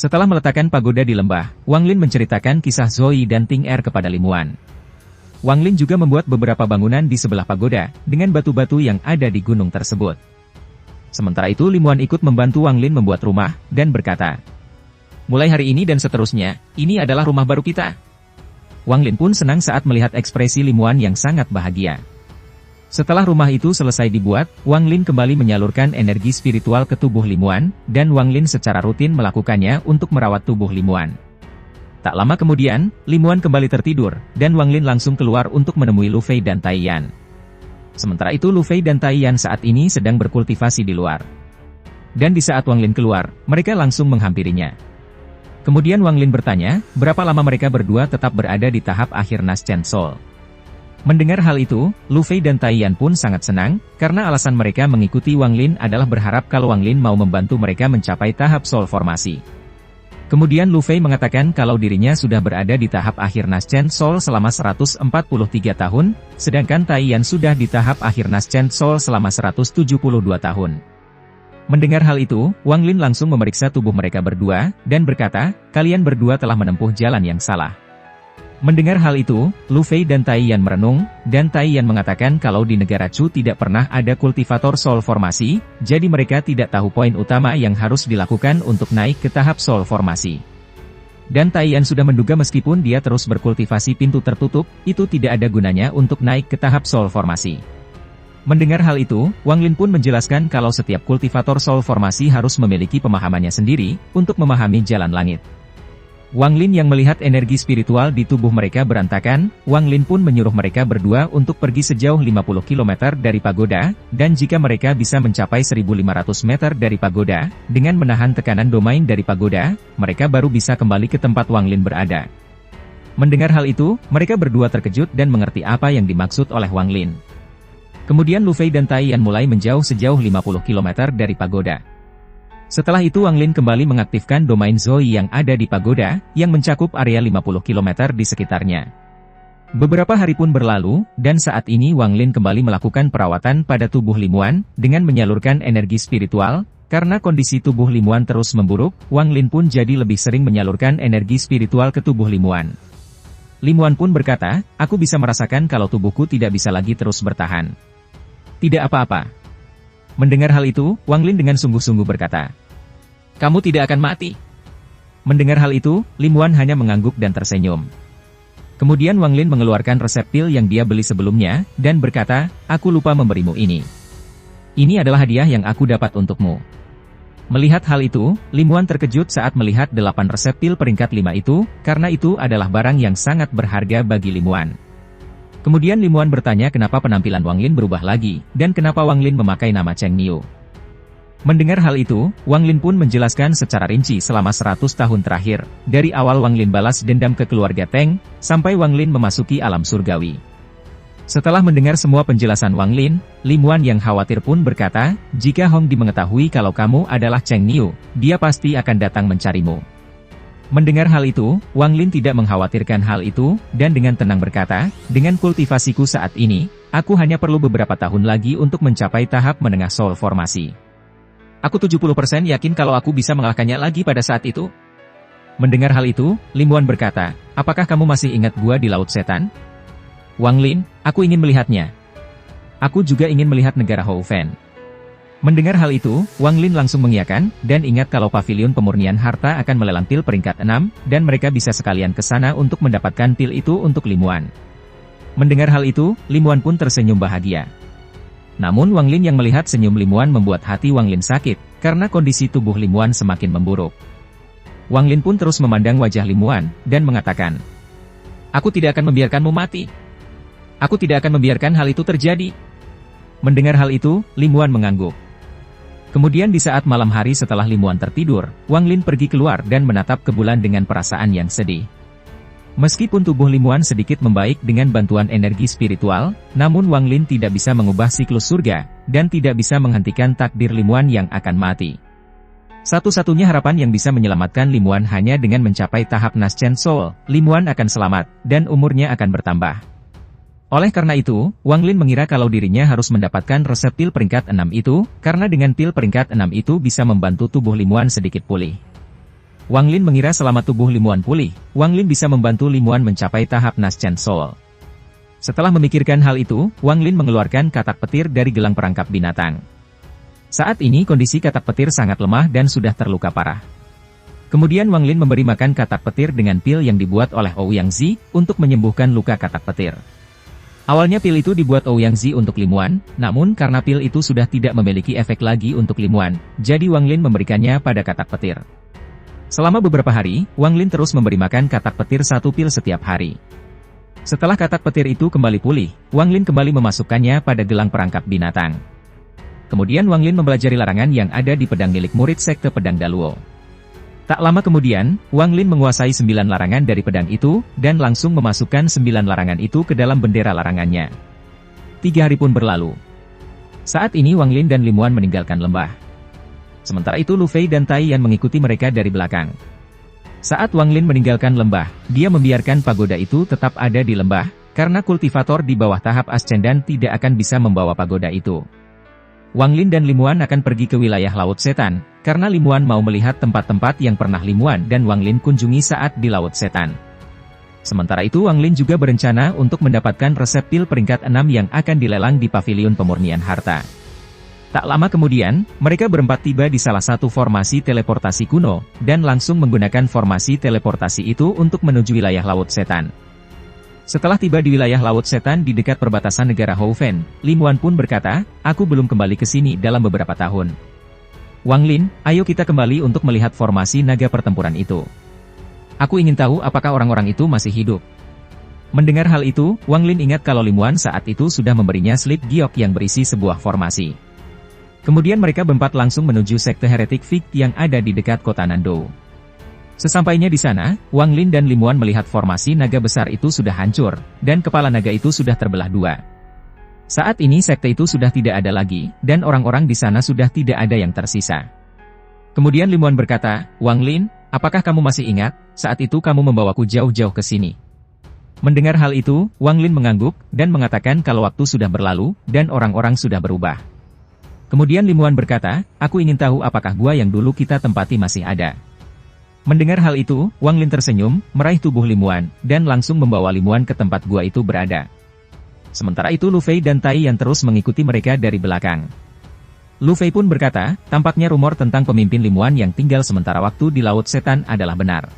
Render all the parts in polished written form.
Setelah meletakkan pagoda di lembah, Wang Lin menceritakan kisah Zoe dan Ting Er kepada Lim Wan. Wang Lin juga membuat beberapa bangunan di sebelah pagoda, dengan batu-batu yang ada di gunung tersebut. Sementara itu Lim Wan ikut membantu Wang Lin membuat rumah, dan berkata, "Mulai hari ini dan seterusnya, ini adalah rumah baru kita." Wang Lin pun senang saat melihat ekspresi Lim Wan yang sangat bahagia. Setelah rumah itu selesai dibuat, Wang Lin kembali menyalurkan energi spiritual ke tubuh Lim Wan, dan Wang Lin secara rutin melakukannya untuk merawat tubuh Lim Wan. Tak lama kemudian, Lim Wan kembali tertidur, dan Wang Lin langsung keluar untuk menemui Lu Fei dan Tai Yan. Sementara itu Lu Fei dan Tai Yan saat ini sedang berkultivasi di luar. Dan di saat Wang Lin keluar, mereka langsung menghampirinya. Kemudian Wang Lin bertanya, berapa lama mereka berdua tetap berada di tahap akhir Nas Chen Soul. Mendengar hal itu, Lu Fei dan Tai Yan pun sangat senang, karena alasan mereka mengikuti Wang Lin adalah berharap kalau Wang Lin mau membantu mereka mencapai tahap soul formasi. Kemudian Lu Fei mengatakan kalau dirinya sudah berada di tahap akhir Nas Chen Soul selama 143 tahun, sedangkan Tai Yan sudah di tahap akhir Nas Chen Soul selama 172 tahun. Mendengar hal itu, Wang Lin langsung memeriksa tubuh mereka berdua, dan berkata, kalian berdua telah menempuh jalan yang salah. Mendengar hal itu, Lu Fei dan Tai Yan merenung, dan Tai Yan mengatakan kalau di negara Chu tidak pernah ada kultivator soul formasi, jadi mereka tidak tahu poin utama yang harus dilakukan untuk naik ke tahap soul formasi. Dan Tai Yan sudah menduga meskipun dia terus berkultivasi pintu tertutup, itu tidak ada gunanya untuk naik ke tahap soul formasi. Mendengar hal itu, Wang Lin pun menjelaskan kalau setiap kultivator soul formasi harus memiliki pemahamannya sendiri, untuk memahami jalan langit. Wang Lin yang melihat energi spiritual di tubuh mereka berantakan, Wang Lin pun menyuruh mereka berdua untuk pergi sejauh 50 km dari pagoda, dan jika mereka bisa mencapai 1.500 meter dari pagoda, dengan menahan tekanan domain dari pagoda, mereka baru bisa kembali ke tempat Wang Lin berada. Mendengar hal itu, mereka berdua terkejut dan mengerti apa yang dimaksud oleh Wang Lin. Kemudian Lu Fei dan Tai Yan mulai menjauh sejauh 50 km dari pagoda. Setelah itu Wang Lin kembali mengaktifkan domain Zoe yang ada di pagoda, yang mencakup area 50 km di sekitarnya. Beberapa hari pun berlalu, dan saat ini Wang Lin kembali melakukan perawatan pada tubuh Lim Wan, dengan menyalurkan energi spiritual. Karena kondisi tubuh Lim Wan terus memburuk, Wang Lin pun jadi lebih sering menyalurkan energi spiritual ke tubuh Lim Wan. Lim Wan pun berkata, aku bisa merasakan kalau tubuhku tidak bisa lagi terus bertahan. Tidak apa-apa. Mendengar hal itu, Wang Lin dengan sungguh-sungguh berkata, kamu tidak akan mati. Mendengar hal itu, Lim Wan hanya mengangguk dan tersenyum. Kemudian Wang Lin mengeluarkan resep pil yang dia beli sebelumnya, dan berkata, aku lupa memberimu ini. Ini adalah hadiah yang aku dapat untukmu. Melihat hal itu, Lim Wan terkejut saat melihat 8 resep pil peringkat 5 itu, karena itu adalah barang yang sangat berharga bagi Lim Wan. Kemudian Lim Wan bertanya kenapa penampilan Wang Lin berubah lagi, dan kenapa Wang Lin memakai nama Cheng Niu. Mendengar hal itu, Wang Lin pun menjelaskan secara rinci selama 100 tahun terakhir, dari awal Wang Lin balas dendam ke keluarga Teng, sampai Wang Lin memasuki alam surgawi. Setelah mendengar semua penjelasan Wang Lin, Lim Wan yang khawatir pun berkata, jika Hong Di mengetahui kalau kamu adalah Cheng Niu, dia pasti akan datang mencarimu. Mendengar hal itu, Wang Lin tidak mengkhawatirkan hal itu, dan dengan tenang berkata, dengan kultivasiku saat ini, aku hanya perlu beberapa tahun lagi untuk mencapai tahap menengah soul formasi. Aku 70% yakin kalau aku bisa mengalahkannya lagi pada saat itu. Mendengar hal itu, Lim Wan berkata, apakah kamu masih ingat gua di Laut Setan? Wang Lin, aku ingin melihatnya. Aku juga ingin melihat negara Hou Fen. Mendengar hal itu, Wang Lin langsung mengiyakan, dan ingat kalau pavilion pemurnian harta akan melelang pil peringkat 6, dan mereka bisa sekalian ke sana untuk mendapatkan pil itu untuk Lim Wan. Mendengar hal itu, Lim Wan pun tersenyum bahagia. Namun Wang Lin yang melihat senyum Lim Wan membuat hati Wang Lin sakit, karena kondisi tubuh Lim Wan semakin memburuk. Wang Lin pun terus memandang wajah Lim Wan, dan mengatakan, aku tidak akan membiarkanmu mati. Aku tidak akan membiarkan hal itu terjadi. Mendengar hal itu, Lim Wan mengangguk. Kemudian di saat malam hari setelah Lim Wan tertidur, Wang Lin pergi keluar dan menatap ke bulan dengan perasaan yang sedih. Meskipun tubuh Lim Wan sedikit membaik dengan bantuan energi spiritual, namun Wang Lin tidak bisa mengubah siklus surga, dan tidak bisa menghentikan takdir Lim Wan yang akan mati. Satu-satunya harapan yang bisa menyelamatkan Lim Wan hanya dengan mencapai tahap Nas Chen Soul, Lim Wan akan selamat, dan umurnya akan bertambah. Oleh karena itu, Wang Lin mengira kalau dirinya harus mendapatkan resep pil peringkat 6 itu, karena dengan pil peringkat 6 itu bisa membantu tubuh Lim Wan sedikit pulih. Wang Lin mengira selama tubuh Limuan pulih, Wang Lin bisa membantu Limuan mencapai tahap Naschen Soul. Setelah memikirkan hal itu, Wang Lin mengeluarkan katak petir dari gelang perangkap binatang. Saat ini kondisi katak petir sangat lemah dan sudah terluka parah. Kemudian Wang Lin memberi makan katak petir dengan pil yang dibuat oleh Ouyang Zi untuk menyembuhkan luka katak petir. Awalnya pil itu dibuat Ouyang Zi untuk Limuan, namun karena pil itu sudah tidak memiliki efek lagi untuk Limuan, jadi Wang Lin memberikannya pada katak petir. Selama beberapa hari, Wang Lin terus memberi makan katak petir 1 pil setiap hari. Setelah katak petir itu kembali pulih, Wang Lin kembali memasukkannya pada gelang perangkap binatang. Kemudian Wang Lin mempelajari larangan yang ada di pedang milik murid sekte pedang Daluo. Tak lama kemudian, Wang Lin menguasai 9 larangan dari pedang itu, dan langsung memasukkan 9 larangan itu ke dalam bendera larangannya. 3 hari pun berlalu. Saat ini Wang Lin dan Limuan meninggalkan lembah. Sementara itu Lu Fei dan Tai Yan mengikuti mereka dari belakang. Saat Wang Lin meninggalkan lembah, dia membiarkan pagoda itu tetap ada di lembah, karena kultivator di bawah tahap Ascendan tidak akan bisa membawa pagoda itu. Wang Lin dan Limuan akan pergi ke wilayah Laut Setan, karena Limuan mau melihat tempat-tempat yang pernah Limuan dan Wang Lin kunjungi saat di Laut Setan. Sementara itu Wang Lin juga berencana untuk mendapatkan resep pil peringkat 6 yang akan dilelang di pavilion pemurnian harta. Tak lama kemudian, mereka berempat tiba di salah satu formasi teleportasi kuno, dan langsung menggunakan formasi teleportasi itu untuk menuju wilayah Laut Setan. Setelah tiba di wilayah Laut Setan di dekat perbatasan negara Houfen, Limuan pun berkata, "Aku belum kembali ke sini dalam beberapa tahun. Wang Lin, ayo kita kembali untuk melihat formasi naga pertempuran itu. Aku ingin tahu apakah orang-orang itu masih hidup." Mendengar hal itu, Wang Lin ingat kalau Limuan saat itu sudah memberinya slip giok yang berisi sebuah formasi. Kemudian mereka berempat langsung menuju sekte heretik Fig yang ada di dekat kota Nandou. Sesampainya di sana, Wang Lin dan Limuan melihat formasi naga besar itu sudah hancur, dan kepala naga itu sudah terbelah 2. Saat ini sekte itu sudah tidak ada lagi, dan orang-orang di sana sudah tidak ada yang tersisa. Kemudian Limuan berkata, "Wang Lin, apakah kamu masih ingat, saat itu kamu membawaku jauh-jauh ke sini?" Mendengar hal itu, Wang Lin mengangguk, dan mengatakan kalau waktu sudah berlalu, dan orang-orang sudah berubah. Kemudian Limuan berkata, "Aku ingin tahu apakah gua yang dulu kita tempati masih ada." Mendengar hal itu, Wang Lin tersenyum, meraih tubuh Limuan, dan langsung membawa Limuan ke tempat gua itu berada. Sementara itu Lu Fei dan Tai Yan terus mengikuti mereka dari belakang. Lu Fei pun berkata, tampaknya rumor tentang pemimpin Limuan yang tinggal sementara waktu di Laut Setan adalah benar.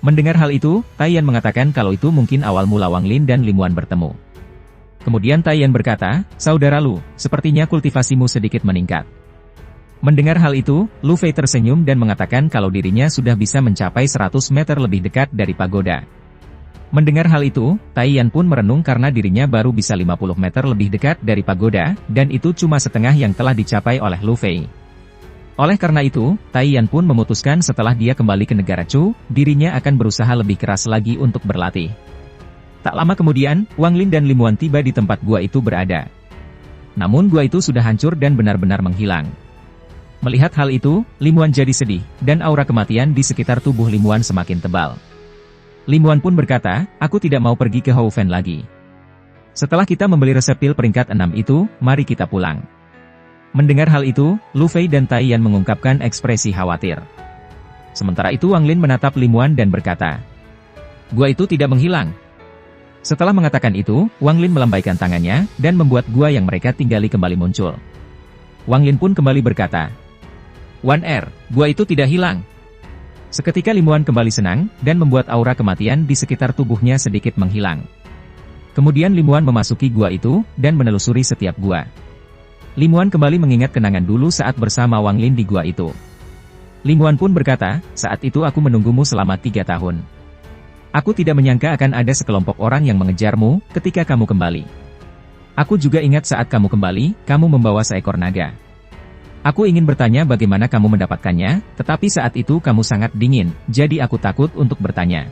Mendengar hal itu, Tai Yan mengatakan kalau itu mungkin awal mula Wang Lin dan Limuan bertemu. Kemudian Tai Yan berkata, "Saudara Lu, sepertinya kultivasimu sedikit meningkat." Mendengar hal itu, Lu Fei tersenyum dan mengatakan kalau dirinya sudah bisa mencapai 100 meter lebih dekat dari pagoda. Mendengar hal itu, Tai Yan pun merenung karena dirinya baru bisa 50 meter lebih dekat dari pagoda, dan itu cuma setengah yang telah dicapai oleh Lu Fei. Oleh karena itu, Tai Yan pun memutuskan setelah dia kembali ke negara Chu, dirinya akan berusaha lebih keras lagi untuk berlatih. Tak lama kemudian, Wang Lin dan Limuan tiba di tempat gua itu berada. Namun gua itu sudah hancur dan benar-benar menghilang. Melihat hal itu, Limuan jadi sedih, dan aura kematian di sekitar tubuh Limuan semakin tebal. Limuan pun berkata, "Aku tidak mau pergi ke Houfen lagi. Setelah kita membeli resep pil peringkat 6 itu, mari kita pulang." Mendengar hal itu, Lu Fei dan Tai Yan mengungkapkan ekspresi khawatir. Sementara itu Wang Lin menatap Limuan dan berkata, "Gua itu tidak menghilang." Setelah mengatakan itu, Wang Lin melambaikan tangannya, dan membuat gua yang mereka tinggali kembali muncul. Wang Lin pun kembali berkata, "Wan Er, gua itu tidak hilang." Seketika Limuan kembali senang, dan membuat aura kematian di sekitar tubuhnya sedikit menghilang. Kemudian Limuan memasuki gua itu, dan menelusuri setiap gua. Limuan kembali mengingat kenangan dulu saat bersama Wang Lin di gua itu. Limuan pun berkata, "Saat itu aku menunggumu selama 3 tahun. Aku tidak menyangka akan ada sekelompok orang yang mengejarmu ketika kamu kembali. Aku juga ingat saat kamu kembali, kamu membawa seekor naga. Aku ingin bertanya bagaimana kamu mendapatkannya, tetapi saat itu kamu sangat dingin, jadi aku takut untuk bertanya."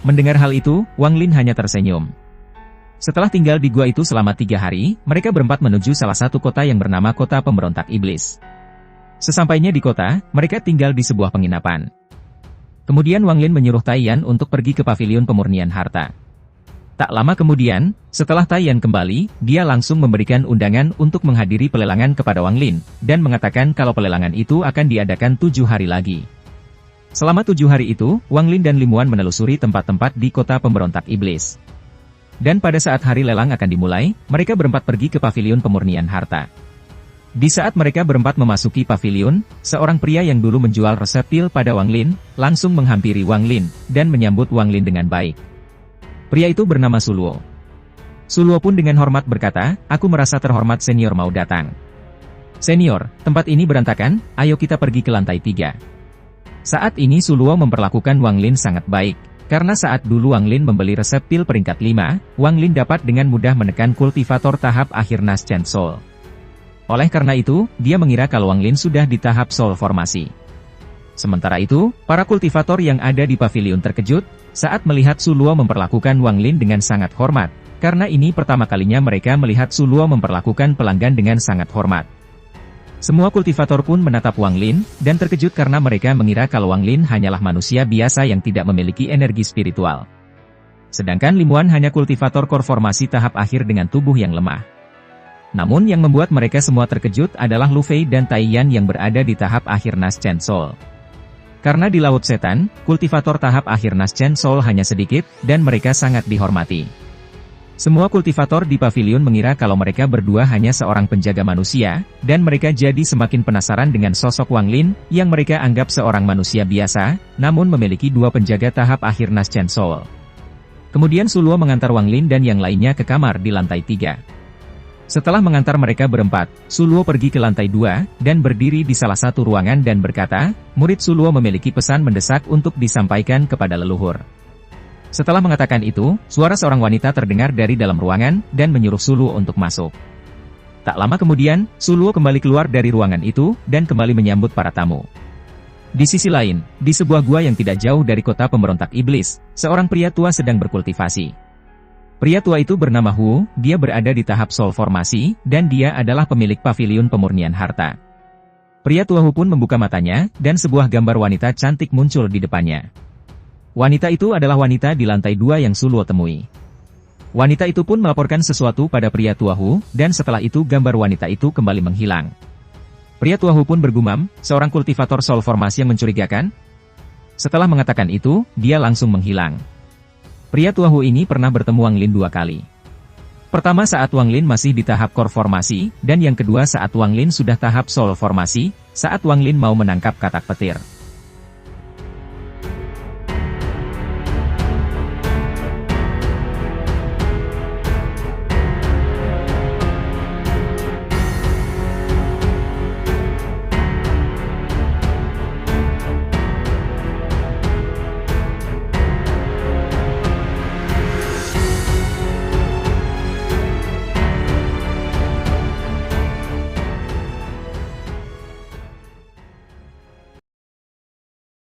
Mendengar hal itu, Wang Lin hanya tersenyum. Setelah tinggal di gua itu selama 3 hari, mereka berempat menuju salah satu kota yang bernama Kota Pemberontak Iblis. Sesampainya di kota, mereka tinggal di sebuah penginapan. Kemudian Wang Lin menyuruh Tai Yan untuk pergi ke pavilion pemurnian harta. Tak lama kemudian, setelah Tai Yan kembali, dia langsung memberikan undangan untuk menghadiri pelelangan kepada Wang Lin, dan mengatakan kalau pelelangan itu akan diadakan 7 hari lagi. Selama 7 hari itu, Wang Lin dan Limuan menelusuri tempat-tempat di kota pemberontak iblis. Dan pada saat hari lelang akan dimulai, mereka berempat pergi ke paviliun pemurnian harta. Di saat mereka berempat memasuki paviliun, seorang pria yang dulu menjual resep pil pada Wang Lin, langsung menghampiri Wang Lin, dan menyambut Wang Lin dengan baik. Pria itu bernama Suluo. Suluo pun dengan hormat berkata, "Aku merasa terhormat senior mau datang. Senior, tempat ini berantakan, ayo kita pergi ke lantai 3. Saat ini Suluo memperlakukan Wang Lin sangat baik, karena saat dulu Wang Lin membeli resep pil peringkat 5, Wang Lin dapat dengan mudah menekan kultivator tahap akhir Nascent Soul. Oleh karena itu, dia mengira kalau Wang Lin sudah di tahap Soul formasi. Sementara itu, para kultivator yang ada di pavilion terkejut, saat melihat Suluo memperlakukan Wang Lin dengan sangat hormat, karena ini pertama kalinya mereka melihat Suluo memperlakukan pelanggan dengan sangat hormat. Semua kultivator pun menatap Wang Lin, dan terkejut karena mereka mengira kalau Wang Lin hanyalah manusia biasa yang tidak memiliki energi spiritual. Sedangkan Limuan hanya kultivator core formasi tahap akhir dengan tubuh yang lemah. Namun yang membuat mereka semua terkejut adalah Lu Fei dan Tai Yan yang berada di tahap akhir Nascent Soul. Karena di Laut Setan, kultivator tahap akhir Nascent Soul hanya sedikit, dan mereka sangat dihormati. Semua kultivator di pavilion mengira kalau mereka berdua hanya seorang penjaga manusia, dan mereka jadi semakin penasaran dengan sosok Wang Lin, yang mereka anggap seorang manusia biasa, namun memiliki 2 penjaga tahap akhir Nascent Soul. Kemudian Suluo mengantar Wang Lin dan yang lainnya ke kamar di lantai 3. Setelah mengantar mereka berempat, Suluo pergi ke lantai 2, dan berdiri di salah satu ruangan dan berkata, murid Suluo memiliki pesan mendesak untuk disampaikan kepada leluhur. Setelah mengatakan itu, suara seorang wanita terdengar dari dalam ruangan, dan menyuruh Suluo untuk masuk. Tak lama kemudian, Suluo kembali keluar dari ruangan itu, dan kembali menyambut para tamu. Di sisi lain, di sebuah gua yang tidak jauh dari kota pemberontak iblis, seorang pria tua sedang berkultivasi. Pria tua itu bernama Hu, dia berada di tahap Soul formasi, dan dia adalah pemilik pavilion pemurnian harta. Pria tua Hu pun membuka matanya, dan sebuah gambar wanita cantik muncul di depannya. Wanita itu adalah wanita di lantai 2 yang Suluo temui. Wanita itu pun melaporkan sesuatu pada pria tua Hu, dan setelah itu gambar wanita itu kembali menghilang. Pria tua Hu pun bergumam, seorang kultivator Soul formasi yang mencurigakan. Setelah mengatakan itu, dia langsung menghilang. Pria tua Hu ini pernah bertemu Wang Lin 2 kali. Pertama saat Wang Lin masih di tahap Core formasi, dan yang kedua saat Wang Lin sudah tahap Soul formasi, saat Wang Lin mau menangkap katak petir.